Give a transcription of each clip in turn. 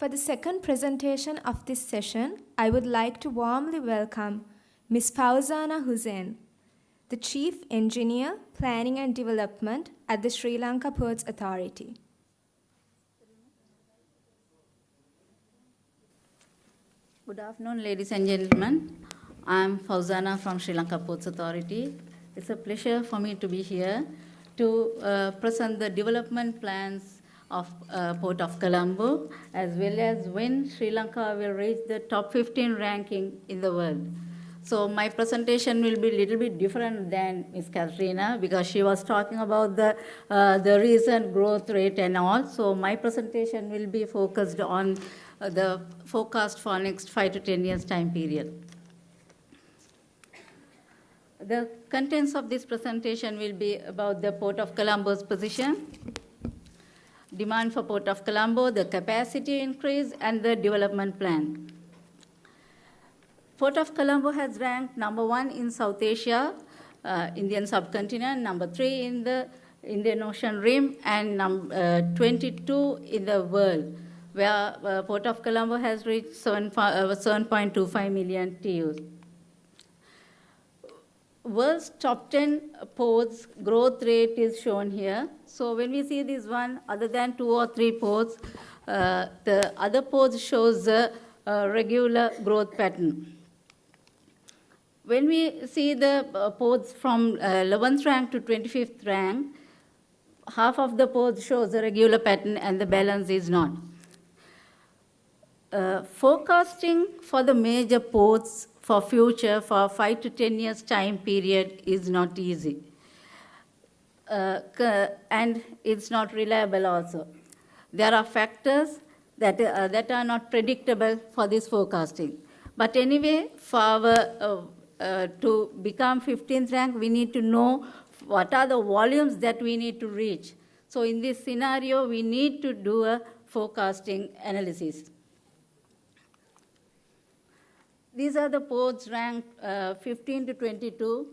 For the second presentation of this session, I would like to warmly welcome Ms. Fauzana Hussain, the Chief Engineer, Planning and Development at the Sri Lanka Ports Authority. Good afternoon, ladies and gentlemen. I'm Fauzana from Sri Lanka Ports Authority. It's a pleasure for me to be here to present the development plans of Port of Colombo, as well as when Sri Lanka will reach the top 15 ranking in the world. So my presentation will be a little bit different than Ms. Katrina, because she was talking about the recent growth rate and all. So my presentation will be focused on the forecast for next 5 to 10 years time period. The contents of this presentation will be about the Port of Colombo's position, demand for Port of Colombo, the capacity increase, and the development plan. Port of Colombo has ranked #1 in South Asia, Indian subcontinent, #3 in the Indian Ocean Rim, and 22 in the world, where Port of Colombo has reached 7.25 million TEUs. World's top 10 ports growth rate is shown here. So when we see this one, other than 2 or 3 ports, the other ports shows a regular growth pattern. When we see the ports from 11th rank to 25th rank, half of the ports shows a regular pattern and the balance is not. Forecasting for the major ports for future, for 5 to 10 years time period is not easy. And it's not reliable also. There are factors that are not predictable for this forecasting. But anyway, for our, to become 15th rank, we need to know what are the volumes that we need to reach. So in this scenario, we need to do a forecasting analysis. These are the ports ranked 15 to 22,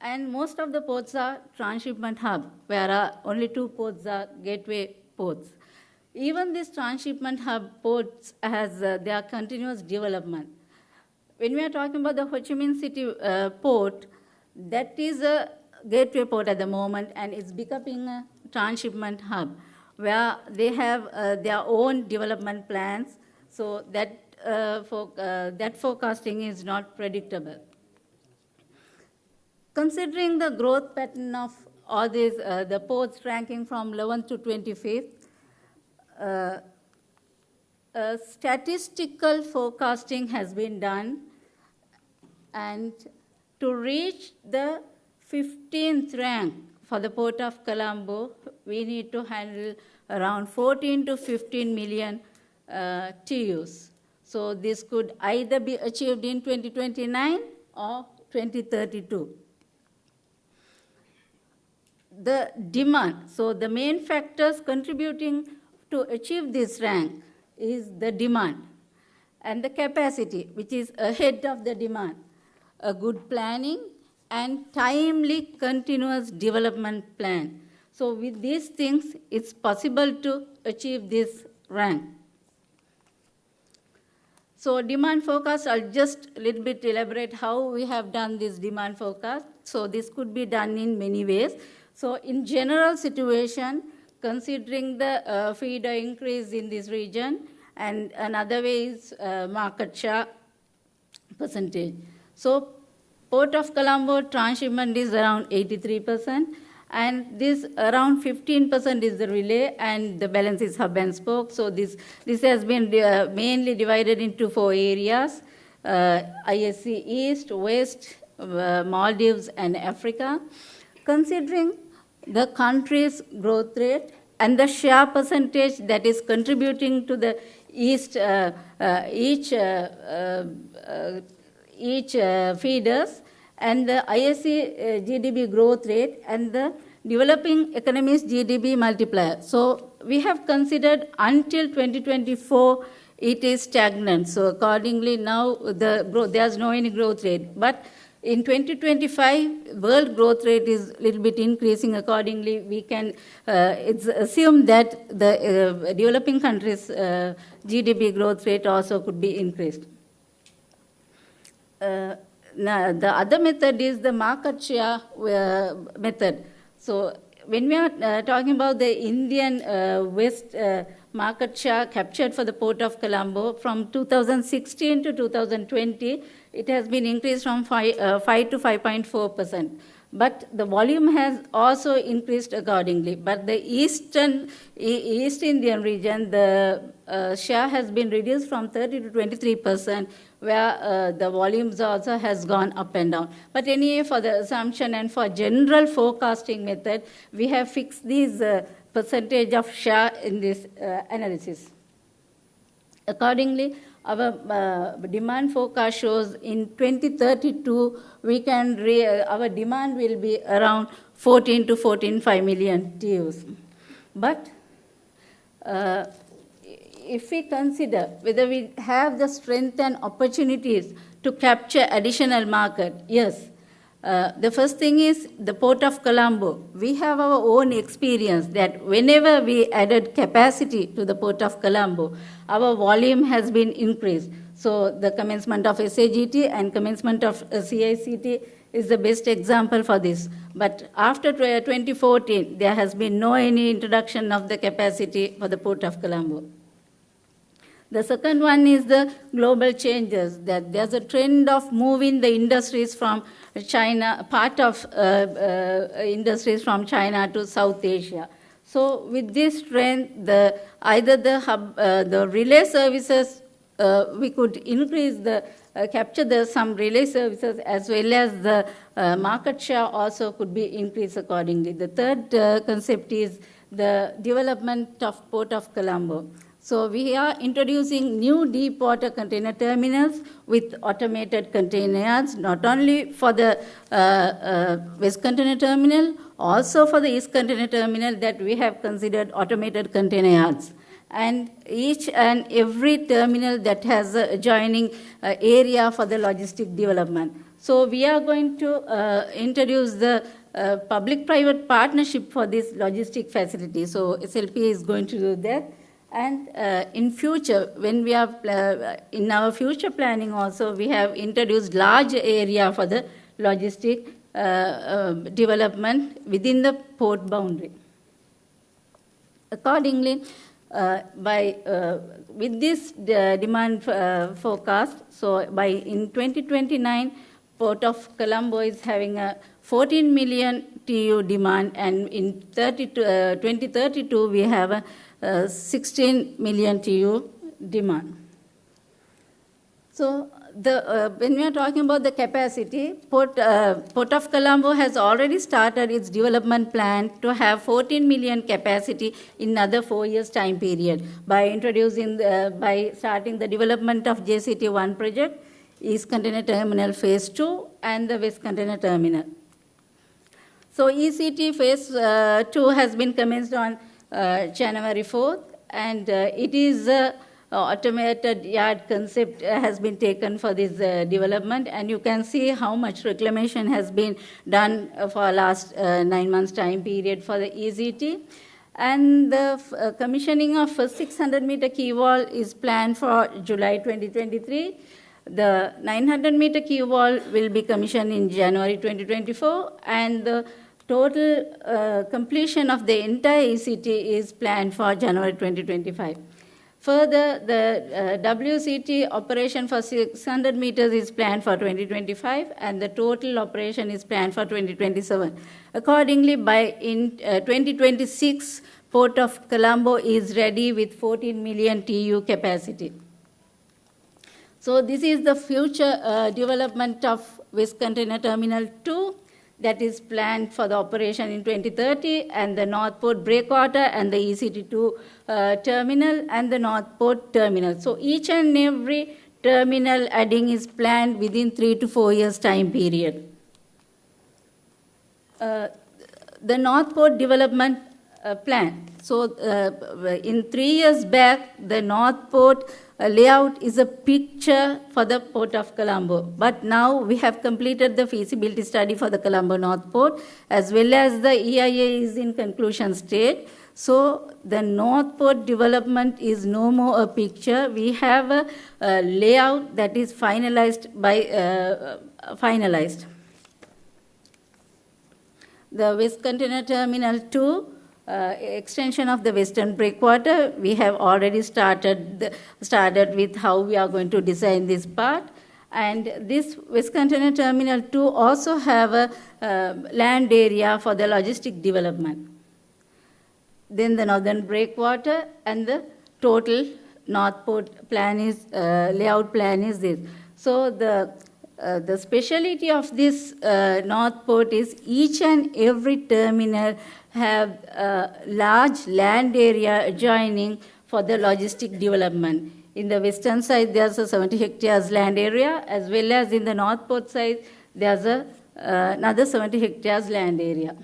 and most of the ports are transshipment hub, where only 2 ports are gateway ports. Even these transshipment hub ports has their continuous development. When we are talking about the Ho Chi Minh City port, that is a gateway port at the moment, and it's becoming a transshipment hub, where they have their own development plans, so that that forecasting is not predictable. Considering the growth pattern of all these, the ports ranking from 11th to 25th, statistical forecasting has been done, and to reach the 15th rank for the Port of Colombo, we need to handle around 14 to 15 million TEUs. So this could either be achieved in 2029 or 2032. The demand, so the main factors contributing to achieve this rank is the demand and the capacity, which is ahead of the demand, a good planning and timely continuous development plan. So with these things, it's possible to achieve this rank. So demand forecast, I'll just a little bit elaborate how we have done this demand forecast. So this could be done in many ways. So in general situation, considering the feeder increase in this region, and another way is market share percentage. So Port of Colombo transshipment is around 83%, and this around 15% is the relay, and the balance is hub and spoke. So this has been mainly divided into 4 areas, ISC East, West, Maldives, and Africa. Considering the country's growth rate and the share percentage that is contributing to the East, each feeders, and the ISC GDP growth rate, and the developing economies GDP multiplier. So we have considered until 2024, it is stagnant. So accordingly now, there's no any growth rate. But In 2025, world growth rate is a little bit increasing. Accordingly, we can it's assume that the developing countries' GDP growth rate also could be increased. Now, the other method is the market share method. So when we are talking about the Indian West market share captured for the Port of Colombo, from 2016 to 2020, it has been increased from 5 to 5.4%. But the volume has also increased accordingly. But the East Indian region, the share has been reduced from 30 to 23%, where the volumes also has gone up and down. But anyway, for the assumption and for general forecasting method, we have fixed these percentage of share in this analysis. Accordingly, our demand forecast shows in 2032, we can our demand will be around 14 to 14.5 million TEUs. But if we consider whether we have the strength and opportunities to capture additional market, yes. The first thing is the Port of Colombo. We have our own experience that whenever we added capacity to the Port of Colombo, our volume has been increased. So the commencement of SAGT and commencement of CICT is the best example for this. But after 2014, there has been no any introduction of the capacity for the Port of Colombo. The second one is the global changes, that there's a trend of moving the industries from China, part of industries from China to South Asia. So with this trend, either the relay services, we could increase capture some relay services, as well as the market share also could be increased accordingly. The third concept is the development of Port of Colombo. So we are introducing new deep water container terminals with automated container yards, not only for the West Container Terminal, also for the East Container Terminal, that we have considered automated container yards. And each and every terminal that has an adjoining area for the logistic development. So we are going to introduce the public-private partnership for this logistic facility. So SLPA is going to do that. And in future, when we are in our future planning also, we have introduced large area for the logistic development within the port boundary. Accordingly, with this demand forecast, so in 2029, Port of Colombo is having a 14 million TEU demand, and in 2032 we have a 16 million TEU demand. So when we are talking about the capacity, Port of Colombo has already started its development plan to have 14 million capacity in another 4 years time period by starting the development of JCT1 project, East Container Terminal Phase 2, and the West Container Terminal. So ECT Phase 2 has been commenced on January 4th, and it is automated yard concept has been taken for this development, and you can see how much reclamation has been done for last 9 months time period for the ECT. And the commissioning of 600-meter quay wall is planned for July 2023. The 900-meter quay wall will be commissioned in January 2024, and the total completion of the entire ECT is planned for January 2025. Further, the WCT operation for 600 meters is planned for 2025, and the total operation is planned for 2027. Accordingly, in 2026, Port of Colombo is ready with 14 million TEU capacity. So this is the future development of West Container Terminal 2 that is planned for the operation in 2030, and the North Port Breakwater and the ECT2 terminal and the North Port terminal. So each and every terminal adding is planned within 3 to 4 years time period. The North Port development plan. So in 3 years back, the North Port layout is a picture for the Port of Colombo. But now we have completed the feasibility study for the Colombo North Port, as well as the EIA is in conclusion stage. So the North Port development is no more a picture. We have a layout that is finalized. The West Container Terminal 2, extension of the Western Breakwater, we have already started with how we are going to design this part. And this West Container Terminal 2 also have a land area for the logistic development. Then the Northern Breakwater and the total North Port plan is, layout plan is this. So the speciality of this North Port is each and every terminal have a large land area adjoining for the logistic development. In the western side, there's a 70 hectares land area, as well as in the North Port side, there's another 70 hectares land area.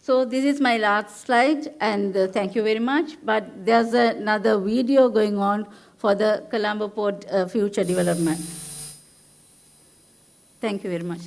So this is my last slide, and thank you very much. But there's another video going on for the Colombo Port future development. Thank you very much.